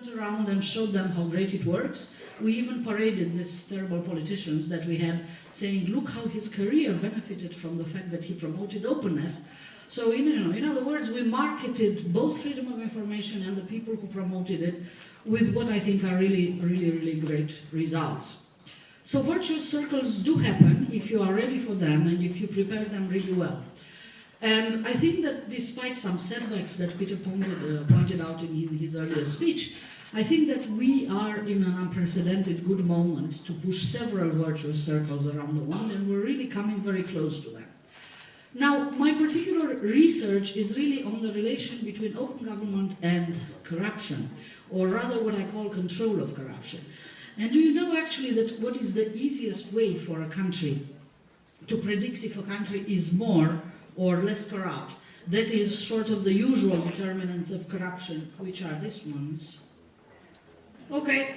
went around and showed them how great it works. We even paraded these terrible politicians that we had, saying, look how his career benefited from the fact that he promoted openness. So, in other words, we marketed both freedom of information and the people who promoted it with what I think are really, really, really great results. So virtuous circles do happen if you are ready for them and if you prepare them really well. And I think that despite some setbacks that Peter pointed out in his earlier speech, I think that we are in an unprecedented good moment to push several virtuous circles around the world, and we're really coming very close to them. Now, my particular research is really on the relation between open government and corruption, or rather what I call control of corruption. And do you know actually that what is the easiest way for a country to predict if a country is more or less corrupt? That is sort of the usual determinants of corruption, which are these ones. Okay,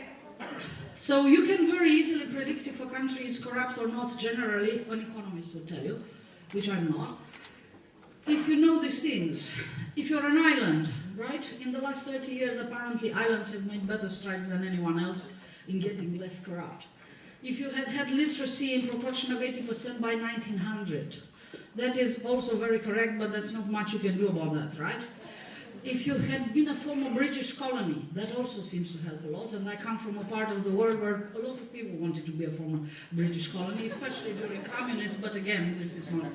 so you can very easily predict if a country is corrupt or not generally, an economist would tell you, which I'm not. If you know these things, if you're an island, right? In the last 30 years, apparently islands have made better strides than anyone else in getting less corrupt. If you had had literacy in proportion of 80% by 1900, that is also very correct, but that's not much you can do about that, right? If you had been a former British colony, that also seems to help a lot, and I come from a part of the world where a lot of people wanted to be a former British colony, especially during communism, but again, this is not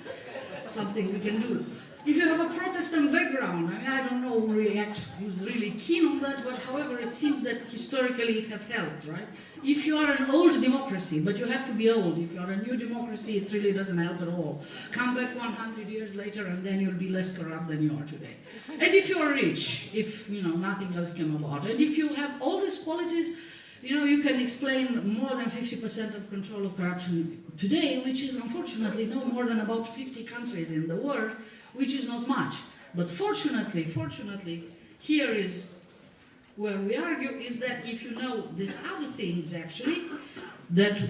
something we can do. If you have a Protestant background, I mean, I don't know who's really keen on that, but however, it seems that historically it has helped, right? If you are an old democracy, but you have to be old, if you are a new democracy, it really doesn't help at all. Come back 100 years later and then you'll be less corrupt than you are today. And if you are rich, if, nothing else came about, and if you have all these qualities, you can explain more than 50% of control of corruption today, which is unfortunately no more than about 50 countries in the world, which is not much. But fortunately, here is where we argue, is that if you know these other things actually, that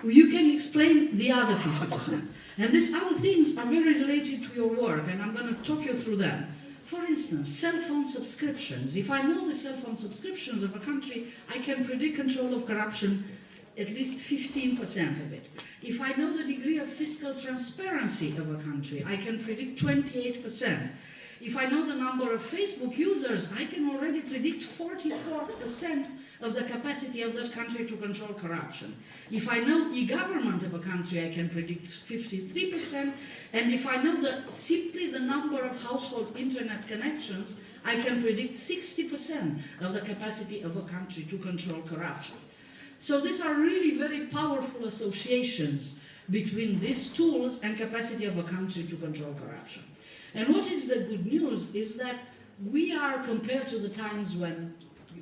you can explain the other 50%. And these other things are very related to your work, and I'm going to talk you through them. For instance, cell phone subscriptions. If I know the cell phone subscriptions of a country, I can predict control of corruption, at least 15% of it. If I know the degree of fiscal transparency of a country, I can predict 28%. If I know the number of Facebook users, I can already predict 44% of the capacity of that country to control corruption. If I know e-government of a country, I can predict 53%. And if I know simply the number of household internet connections, I can predict 60% of the capacity of a country to control corruption. So these are really very powerful associations between these tools and capacity of a country to control corruption. And what is the good news is that we are, compared to the times when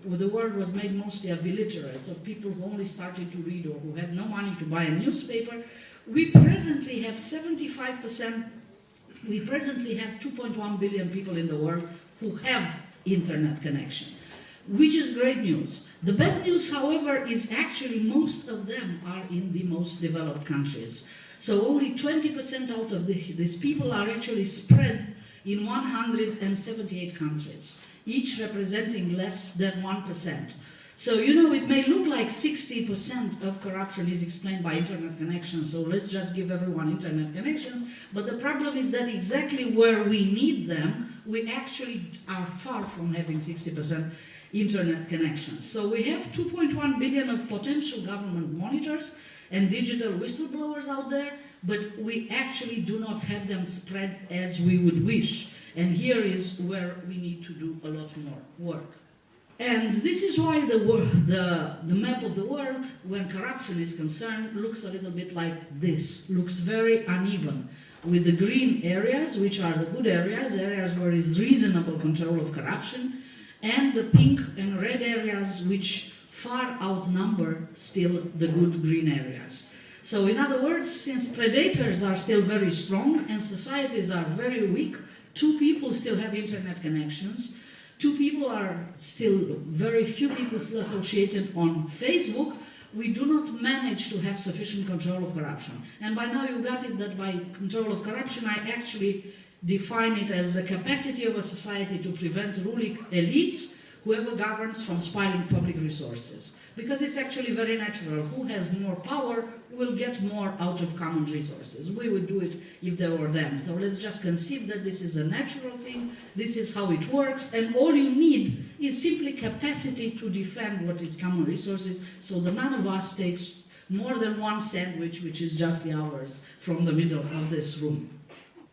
the world was made mostly of illiterates, of people who only started to read or who had no money to buy a newspaper, we presently have 75%, we presently have 2.1 billion people in the world who have internet connection, which is great news. The bad news, however, is actually most of them are in the most developed countries. So only 20% out of these people are actually spread in 178 countries, each representing less than 1%. So, it may look like 60% of corruption is explained by internet connections, so let's just give everyone internet connections. But the problem is that exactly where we need them, we actually are far from having 60% internet connections. So we have 2.1 billion of potential government monitors and digital whistleblowers out there, but we actually do not have them spread as we would wish. And here is where we need to do a lot more work. And this is why the map of the world, when corruption is concerned, looks a little bit like this, looks very uneven, with the green areas, which are the good areas, areas where there is reasonable control of corruption, and the pink and red areas, which far outnumber still the good green areas. So in other words, since predators are still very strong and societies are very weak, two people still have internet connections, very few people still associated on Facebook, we do not manage to have sufficient control of corruption. And by now you got it that by control of corruption, I actually define it as the capacity of a society to prevent ruling elites whoever governs from spoiling public resources. Because it's actually very natural. Who has more power will get more out of common resources. We would do it if they were them. So let's just conceive that this is a natural thing, this is how it works, and all you need is simply capacity to defend what is common resources, so that none of us takes more than one sandwich, which is just ours, from the middle of this room.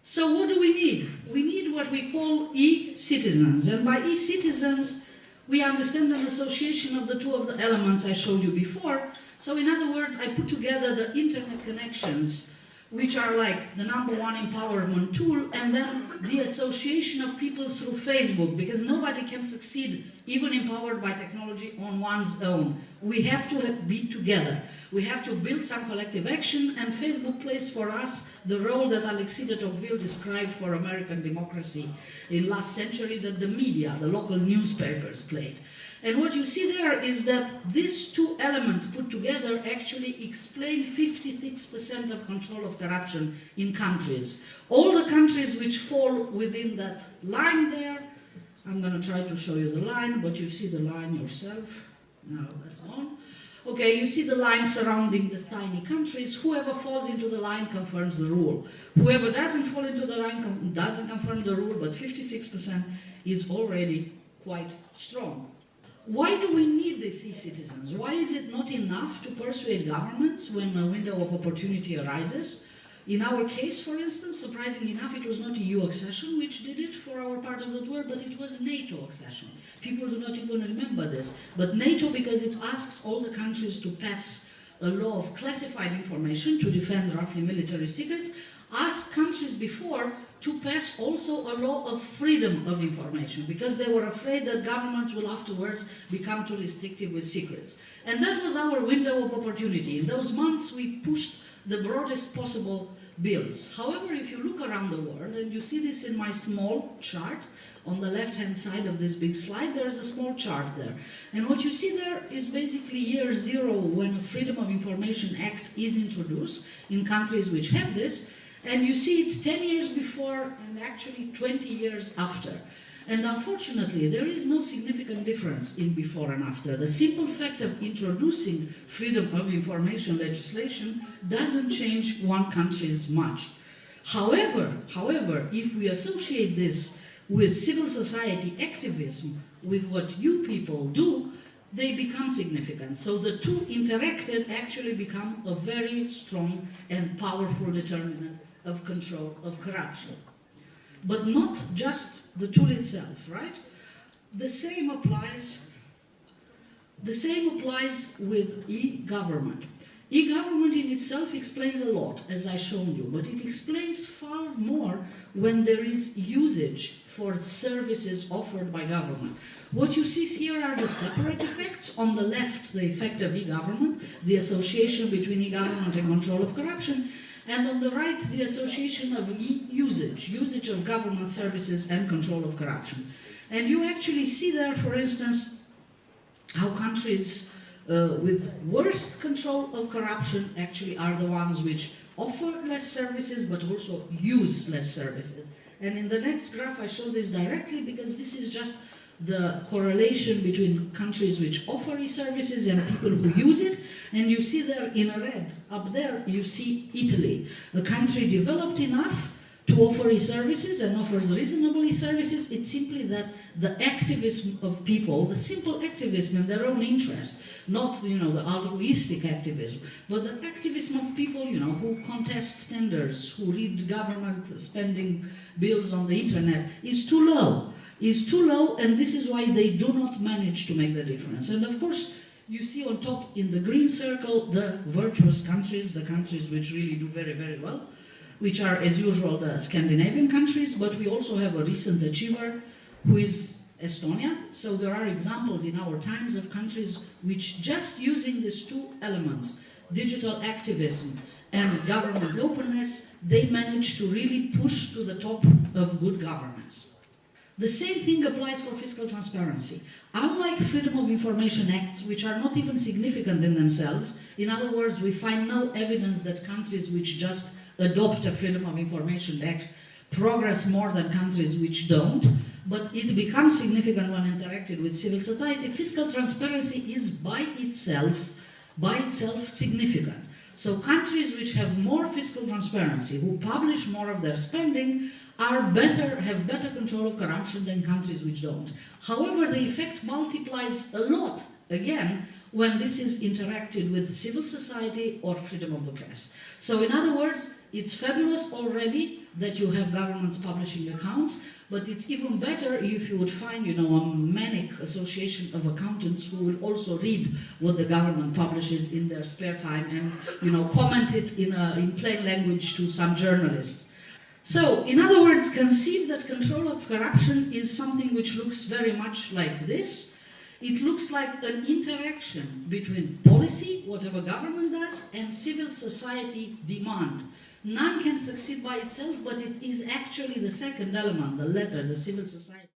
So what do we need? We need what we call e-citizens. And by e-citizens, we understand an association of the two of the elements I showed you before. So in other words, I put together the internet connections, which are like the #1 empowerment tool, and then the association of people through Facebook, because nobody can succeed, even empowered by technology, on one's own. We have to be together. We have to build some collective action, and Facebook plays for us the role that Alexis de Tocqueville described for American democracy in last century, that the media, the local newspapers played. And what you see there is that these two elements put together actually explain 56% of control of corruption in countries. All the countries which fall within that line there, I'm going to try to show you the line, but you see the line yourself. Now that's on. Okay, you see the line surrounding the tiny countries. Whoever falls into the line confirms the rule. Whoever doesn't fall into the line doesn't confirm the rule, but 56% is already quite strong. Why do we need these e-citizens? Why is it not enough to persuade governments when a window of opportunity arises? In our case, for instance, surprisingly enough, it was not EU accession which did it for our part of the world, but it was NATO accession. People do not even remember this. But NATO, because it asks all the countries to pass a law of classified information to defend roughly military secrets, asked countries before to pass also a law of freedom of information, because they were afraid that governments will afterwards become too restrictive with secrets. And that was our window of opportunity. In those months, we pushed the broadest possible bills. However, if you look around the world, and you see this in my small chart, on the left-hand side of this big slide, there's a small chart there. And what you see there is basically year zero when a Freedom of Information Act is introduced in countries which have this, and you see it 10 years before and actually 20 years after. And unfortunately, there is no significant difference in before and after. The simple fact of introducing freedom of information legislation doesn't change one country's much. However, if we associate this with civil society activism, with what you people do, they become significant. So the two interacted actually become a very strong and powerful determinant of control of corruption. But not just the tool itself, right? The same applies with e-government. E-government in itself explains a lot, as I've shown you, but it explains far more when there is usage for services offered by government. What you see here are the separate effects. On the left, the effect of e-government, the association between e-government and control of corruption, and on the right, the association of usage of government services and control of corruption. And you actually see there, for instance, how countries with worst control of corruption actually are the ones which offer less services but also use less services. And in the next graph I show this directly because this is just the correlation between countries which offer e-services and people who use it. And you see there in red, up there, you see Italy, a country developed enough to offer e-services and offers reasonable e-services. It's simply that the activism of people, the simple activism in their own interest, not the altruistic activism, but the activism of people who contest tenders, who read government spending bills on the internet, is too low. And this is why they do not manage to make the difference. And of course, you see on top in the green circle the virtuous countries, the countries which really do very, very well, which are, as usual, the Scandinavian countries, but we also have a recent achiever who is Estonia. So there are examples in our times of countries which, just using these two elements, digital activism and government openness, they manage to really push to the top of good governance. The same thing applies for fiscal transparency. Unlike Freedom of Information Acts, which are not even significant in themselves, in other words, we find no evidence that countries which just adopt a Freedom of Information Act progress more than countries which don't, but it becomes significant when interacted with civil society. Fiscal transparency is by itself significant. So countries which have more fiscal transparency, who publish more of their spending, have better control of corruption than countries which don't. However, the effect multiplies a lot, again, when this is interacted with civil society or freedom of the press. So in other words, it's fabulous already that you have governments publishing accounts, but it's even better if you would find, a manic association of accountants who will also read what the government publishes in their spare time and, comment it in plain language to some journalists. So, in other words, conceive that control of corruption is something which looks very much like this. It looks like an interaction between policy, whatever government does, and civil society demand. None can succeed by itself, but it is actually the second element, the latter, the civil society.